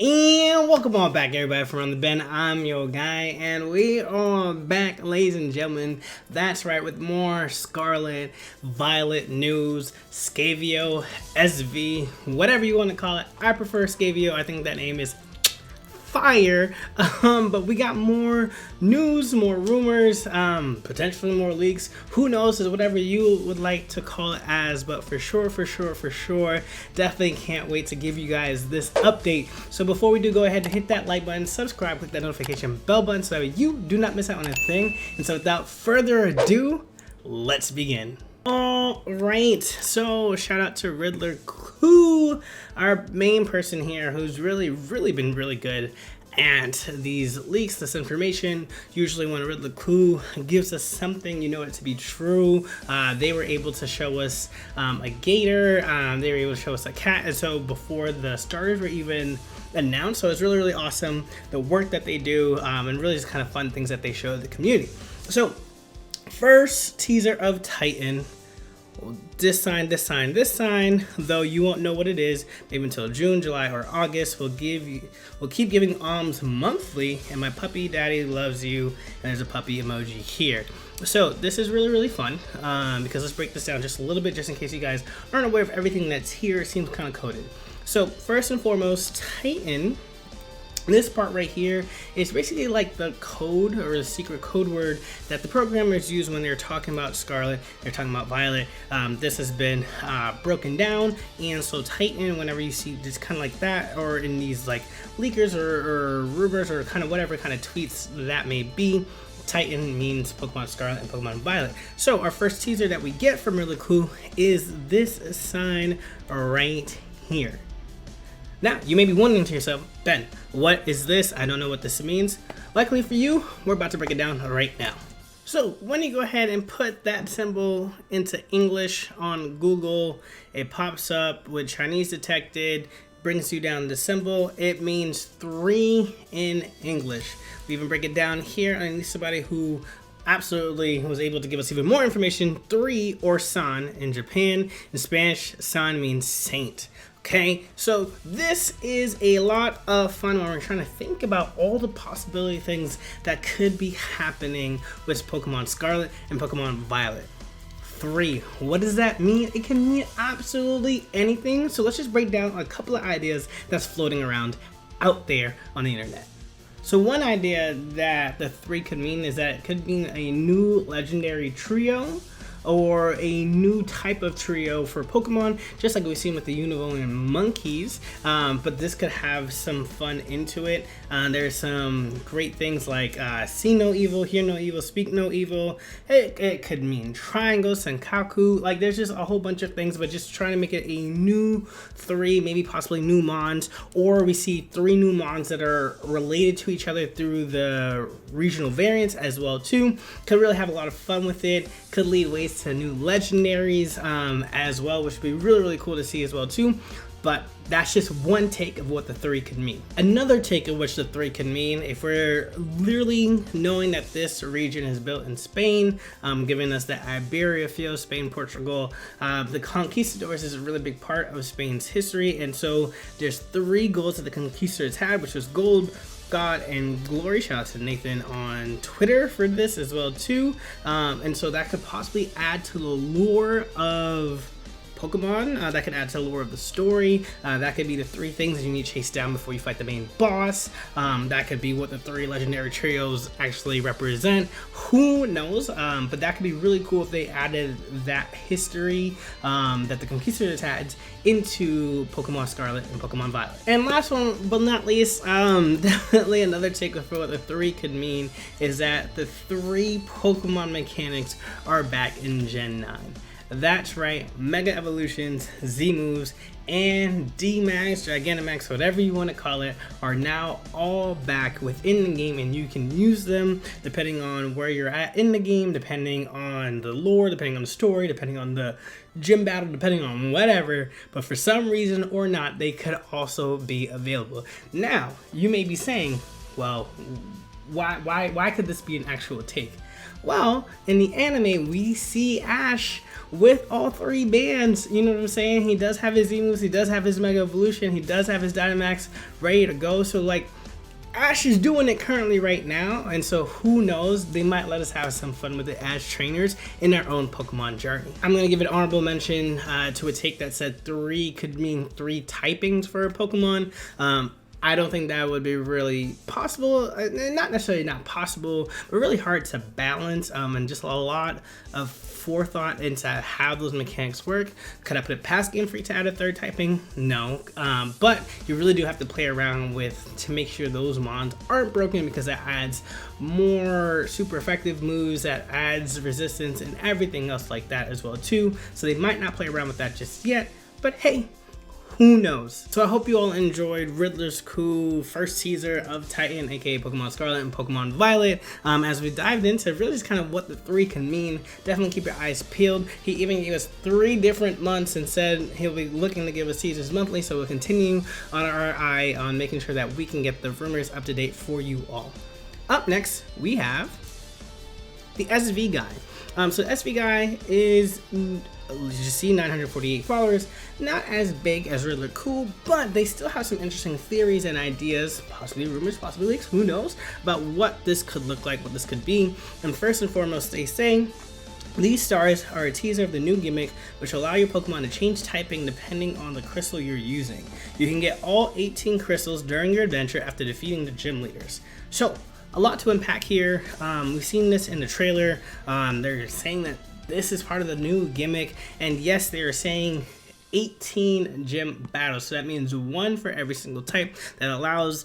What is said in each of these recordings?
And welcome on back, everybody, from AroundThaBen. I'm your guy, and we are back, ladies and gentlemen. That's right, with more Scarlet, Violet news, Scavio, SV, whatever you want to call it. I prefer Scavio. I think that name is fire. But we got more news, more rumors, potentially more leaks. Who knows? Is whatever you would like to call it as. But for sure, definitely can't wait to give you guys this update. So before we do, go ahead and hit that like button, subscribe, click that notification bell button so that you do not miss out on a thing. And so without further ado, let's begin. Alright, so shout out to Riddler Clue, our main person here, who's really been really good at these leaks, this information. Usually when Riddler Clue gives us something, you know it to be true. They were able to show us a gator, they were able to show us a cat, and so before the starters were even announced, so it's really awesome, the work that they do, and really just kind of fun things that they show the community. So first teaser of Titan. This sign, though you won't know what it is maybe until June, July, or August. We'll keep giving alms monthly, and my puppy daddy loves you, and there's a puppy emoji here. So this is really fun, because let's break this down just a little bit, just in case you guys aren't aware of everything that's here. It seems kind of coded. So first and foremost, Titan. This part right here is basically like the code or the secret code word that the programmers use when they're talking about Scarlet, they're talking about Violet. This has been broken down, and so Titan, whenever you see just kind of like that, or in these like leakers or rumors or kind of whatever kind of tweets that may be, Titan means Pokemon Scarlet and Pokemon Violet. So our first teaser that we get from Riddler Clue is this sign right here. Now, you may be wondering to yourself, Ben, what is this? I don't know what this means. Luckily for you, we're about to break it down right now. So when you go ahead and put that symbol into English on Google, it pops up with Chinese detected, brings you down the symbol. It means 3 in English. We even break it down here, and somebody who absolutely was able to give us even more information. 3 or san in Japan. In Spanish, san means saint. Okay, so this is a lot of fun when we're trying to think about all the possibility things that could be happening with Pokemon Scarlet and Pokemon Violet. 3, what does that mean? It can mean absolutely anything. So let's just break down a couple of ideas that's floating around out there on the internet. So one idea that the 3 could mean is that it could mean a new legendary trio, or a new type of trio for Pokemon, just like we've seen with the Univolian monkeys, but this could have some fun into it. There's some great things like see no evil, hear no evil, speak no evil. It could mean triangle, senkaku, like there's just a whole bunch of things, but just trying to make it a new 3, maybe possibly new mons, or we see 3 new mons that are related to each other through the regional variants as well too. Could really have a lot of fun with it, could lead ways to new legendaries as well, which would be really cool to see as well too. But that's just one take of what the 3 could mean. Another take of which the 3 can mean, if we're literally knowing that this region is built in Spain, giving us the Iberia feel, Spain, Portugal, the conquistadors is a really big part of Spain's history, and so there's 3 goals that the conquistadors had, which was gold, God, and glory. Shout out to Nathan on Twitter for this as well too, and so that could possibly add to the lore of Pokemon, that could add to the lore of the story. That could be the 3 things that you need to chase down before you fight the main boss. That could be what the 3 legendary trios actually represent. Who knows? But that could be really cool if they added that history that the Conquistadors had into Pokemon Scarlet and Pokemon Violet. And last one but not least, definitely another take for what the 3 could mean is that the 3 Pokemon mechanics are back in Gen 9. That's right, Mega Evolutions, Z moves, and D-Max, Gigantamax, whatever you want to call it, are now all back within the game, and you can use them depending on where you're at in the game, depending on the lore, depending on the story, depending on the gym battle, depending on whatever. But for some reason or not, they could also be available. Now, you may be saying, well, why could this be an actual take? Well, in the anime, we see Ash with all 3 bands. You know what I'm saying? He does have his Emus, he does have his Mega Evolution, he does have his Dynamax ready to go. So like, Ash is doing it currently right now, and so who knows, they might let us have some fun with it as trainers in our own Pokemon journey. I'm going to give an honorable mention to a take that said 3 could mean 3 typings for a Pokemon. I don't think that would be really possible, not necessarily not possible, but really hard to balance, and just a lot of forethought into how those mechanics work. Could I put it past Game Freak to add a 3rd typing? No, but you really do have to play around with to make sure those mons aren't broken, because that adds more super effective moves, that adds resistance and everything else like that as well too. So they might not play around with that just yet, but hey, who knows? So I hope you all enjoyed Riddler's cool first teaser of Titan, aka Pokemon Scarlet and Pokemon Violet, as we dived into really just kind of what the 3 can mean. Definitely keep your eyes peeled. He even gave us 3 different months and said he'll be looking to give us teasers monthly, so we'll continue on our eye on making sure that we can get the rumors up to date for you all. Up next, we have the SV guy. So SV guy is, you see, 948 followers, not as big as Riddler Cool, but they still have some interesting theories and ideas, possibly rumors, possibly leaks, who knows, about what this could look like, what this could be. And first and foremost, they say these stars are a teaser of the new gimmick, which allow your Pokemon to change typing depending on the crystal you're using. You can get all 18 crystals during your adventure after defeating the gym leaders. So, a lot to unpack here. We've seen this in the trailer. They're saying that this is part of the new gimmick, and yes, they are saying 18 gym battles, so that means 1 for every single type. That allows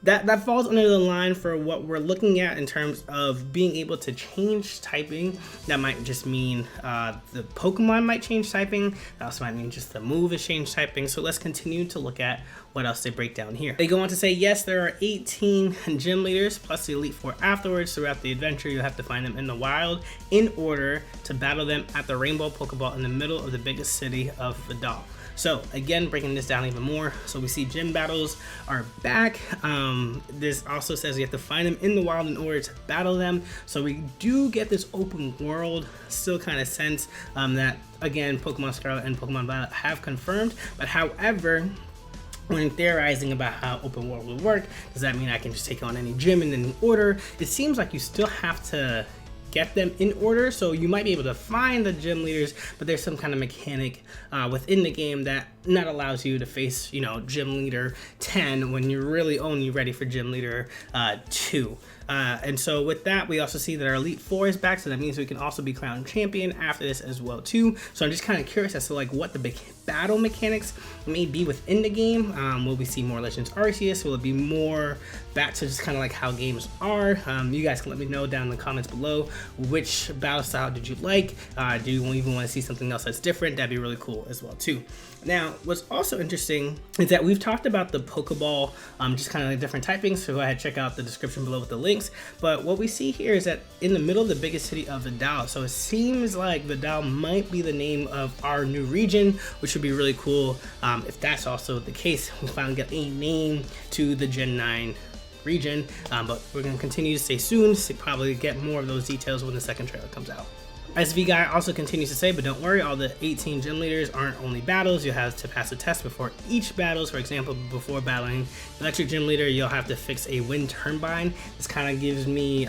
that falls under the line for what we're looking at in terms of being able to change typing. That might just mean the Pokemon might change typing. That also might mean just the move is change typing. So let's continue to look at what else they break down here. They go on to say, yes, there are 18 gym leaders plus the Elite Four afterwards. Throughout the adventure, you'll have to find them in the wild in order to battle them at the Rainbow Pokeball in the middle of the biggest city of Vidal. So again, breaking this down even more, so we see gym battles are back. This also says you have to find them in the wild in order to battle them. So we do get this open world still kind of sense that, again, Pokemon Scarlet and Pokemon Violet have confirmed. But however, when theorizing about how open world will work, does that mean I can just take on any gym in any order? It seems like you still have to get them in order, so you might be able to find the gym leaders, but there's some kind of mechanic within the game that not allows you to face, you know, gym leader 10 when you're really only ready for gym leader 2. And so with that, we also see that our Elite Four is back, so that means we can also be crowned champion after this as well too. So I'm just kind of curious as to like what the big battle mechanics may be within the game. Will we see more Legends Arceus? Will it be more back to just kind of like how games are? You guys can let me know down in the comments below which battle style did you like. Do you even want to see something else that's different? That'd be really cool as well too. Now, what's also interesting is that we've talked about the Pokeball, just kind of like different typings, so go ahead and check out the description below with the links. But what we see here is that in the middle of the biggest city of Vidal, so it seems like Vidal might be the name of our new region, which would be really cool. If that's also the case, we finally get a name to the Gen 9 region, but we're going to continue to stay tuned to probably get more of those details when the second trailer comes out. SV Guy also continues to say, but don't worry, all the 18 gym leaders aren't only battles. You'll have to pass a test before each battles. For example, before battling Electric Gym Leader, you'll have to fix a Wind Turbine. This kind of gives me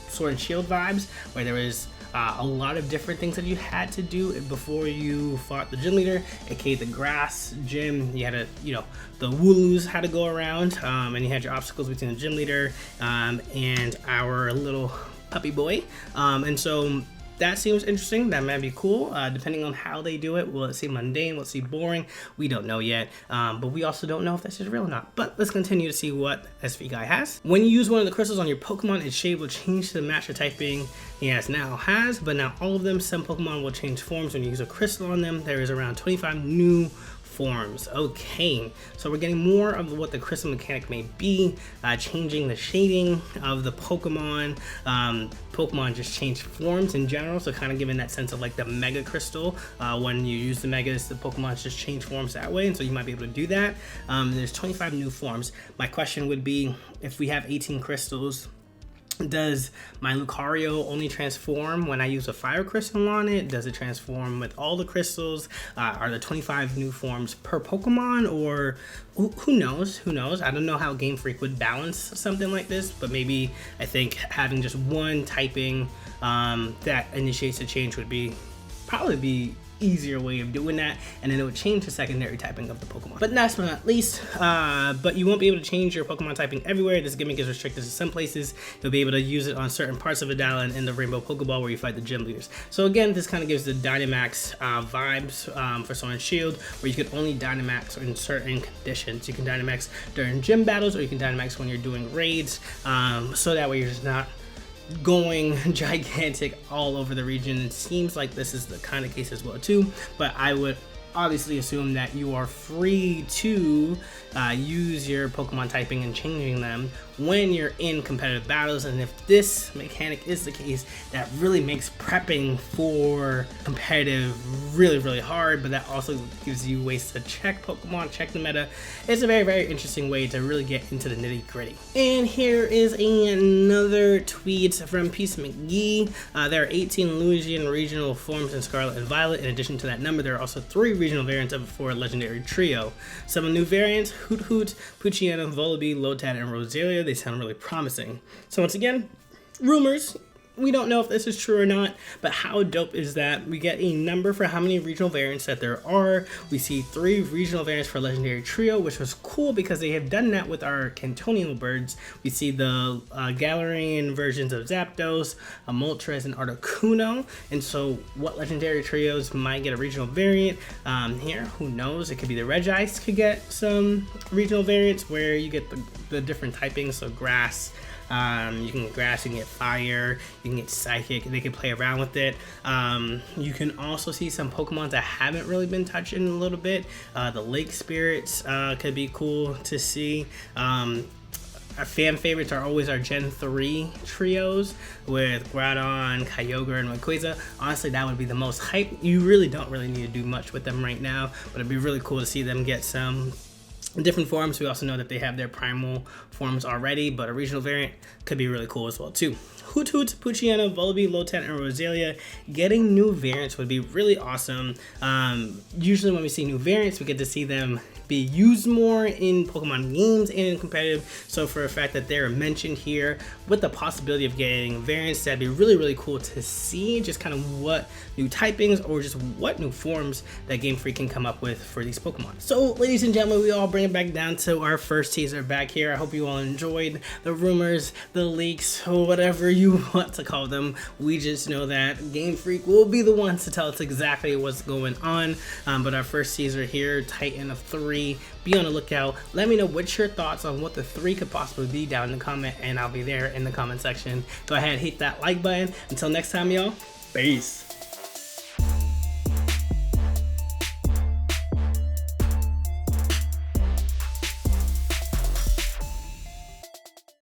Sword and Shield vibes, where there was a lot of different things that you had to do before you fought the gym leader, aka the grass gym. You had to, you know, the Wooloos had to go around, and you had your obstacles between the gym leader and our little puppy boy, and so that seems interesting. That might be cool, depending on how they do it. Will it seem mundane? Will it seem boring? We don't know yet, but we also don't know if this is real or not. But let's continue to see what SV Guy has. When you use one of the crystals on your Pokemon, its shape will change to the master typing he has, but not all of them. Some Pokemon will change forms when you use a crystal on them. There is around 25 new forms. Okay, so we're getting more of what the crystal mechanic may be, changing the shading of the Pokemon. Pokemon just change forms in general, so kind of giving that sense of like the Mega Crystal. When you use the Megas, the Pokemon just change forms that way, and so you might be able to do that. There's 25 new forms. My question would be, if we have 18 crystals, does my Lucario only transform when I use a fire crystal on it? Does it transform with all the crystals? Are there 25 new forms per Pokemon, or who knows? Who knows? I don't know how Game Freak would balance something like this, but maybe I think having just one typing that initiates a change would probably be easier way of doing that, and then it would change the secondary typing of the Pokemon. But last but not least, but you won't be able to change your Pokemon typing everywhere. This gimmick is restricted to some places. You'll be able to use it on certain parts of Vidal and in the Rainbow Pokeball where you fight the gym leaders. So again, this kind of gives the Dynamax vibes for Sword and Shield, where you can only Dynamax in certain conditions. You can Dynamax during gym battles, or you can Dynamax when you're doing raids, so that way you're just not going gigantic all over the region. It seems like this is the kind of case as well too, but I would obviously assume that you are free to use your Pokemon typing and changing them when you're in competitive battles. And if this mechanic is the case, that really makes prepping for competitive really hard, but that also gives you ways to check Pokemon, check the meta. It's a very interesting way to really get into the nitty gritty. And here is another tweet from Peace McGee. There are 18 Lugian regional forms in Scarlet and Violet. In addition to that number, there are also 3 regional variants for Legendary Trio. Some new variants: Hoot Hoot, Poochyena, Volibee, Lotad, and Roselia. They sound really promising. So once again, rumors. We don't know if this is true or not, but how dope is that? We get a number for how many regional variants that there are. We see 3 regional variants for Legendary Trio, which was cool because they have done that with our Cantonian birds. We see the Galarian versions of Zapdos, Moltres, and Articuno. And so what Legendary Trios might get a regional variant here? Who knows? It could be the Regice could get some regional variants where you get the different typings, so grass. You can get grass, you can get fire, you can get psychic. They can play around with it. You can also see some Pokemon that haven't really been touched in a little bit. The Lake Spirits could be cool to see. Our fan favorites are always our Gen 3 trios with Groudon, Kyogre, and Rayquaza. Honestly, that would be the most hype. You really don't need to do much with them right now, but it'd be really cool to see them get some different forms. We also know that they have their primal forms already, but a regional variant could be really cool as well too. Hoot Hoot, Poochyena, Volibee, Lotad, and Roselia getting new variants would be really awesome. Usually when we see new variants, we get to see them be used more in Pokemon games and in competitive. So for a fact that they're mentioned here with the possibility of getting variants, that'd be really cool to see just kind of what new typings or just what new forms that Game Freak can come up with for these Pokemon. So ladies and gentlemen, we all bring it back down to our first teaser back here. I hope you all enjoyed the rumors, the leaks, or whatever you want to call them. We just know that Game Freak will be the ones to tell us exactly what's going on. But our first teaser here, Titan of 3. Be on the lookout. Let me know what's your thoughts on what the 3 could possibly be down in the comment, and I'll be there in the comment section. Go ahead, hit that like button. Until next time, y'all. Peace.